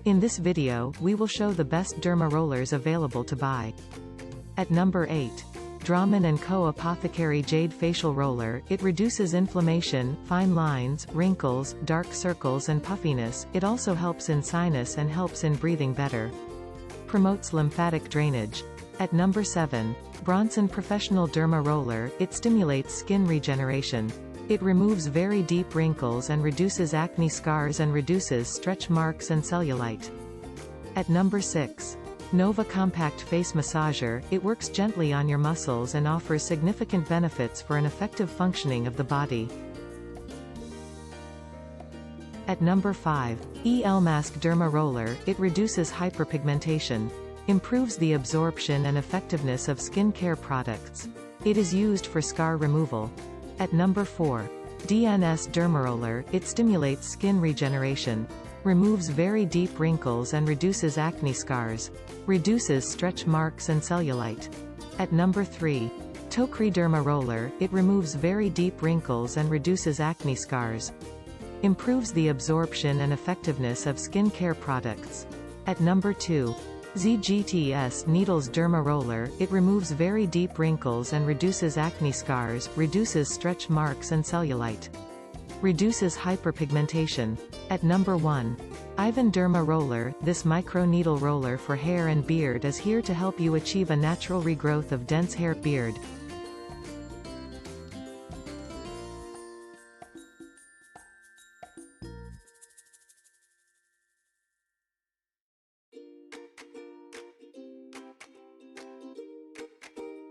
In this video, we will show the best derma rollers available to buy. At number 8. Dromen & Co. Apothecary Jade Facial Roller. It reduces inflammation, fine lines, wrinkles, dark circles and puffiness. It also helps in sinus and helps in breathing better. Promotes lymphatic drainage. At number 7. Bronson Professional Derma Roller. It stimulates skin regeneration. It removes very deep wrinkles and reduces acne scars and reduces stretch marks and cellulite. At number 6. Nova Compact Face Massager. It works gently on your muscles and offers significant benefits for an effective functioning of the body. At number 5. Elmask Derma Roller. It reduces hyperpigmentation. Improves the absorption and effectiveness of skincare products. It is used for scar removal. At number 4. DNS Dermaroller. It stimulates skin regeneration. Removes very deep wrinkles and reduces acne scars. Reduces stretch marks and cellulite. At number 3. Tokree Dermaroller. It removes very deep wrinkles and reduces acne scars. Improves the absorption and effectiveness of skincare products. At number 2. ZGTS Needles Derma Roller. It removes very deep wrinkles and reduces acne scars, reduces stretch marks and cellulite. Reduces hyperpigmentation. At number 1. IVON Derma Roller. This micro-needle roller for hair and beard is here to help you achieve a natural regrowth of dense hair beard.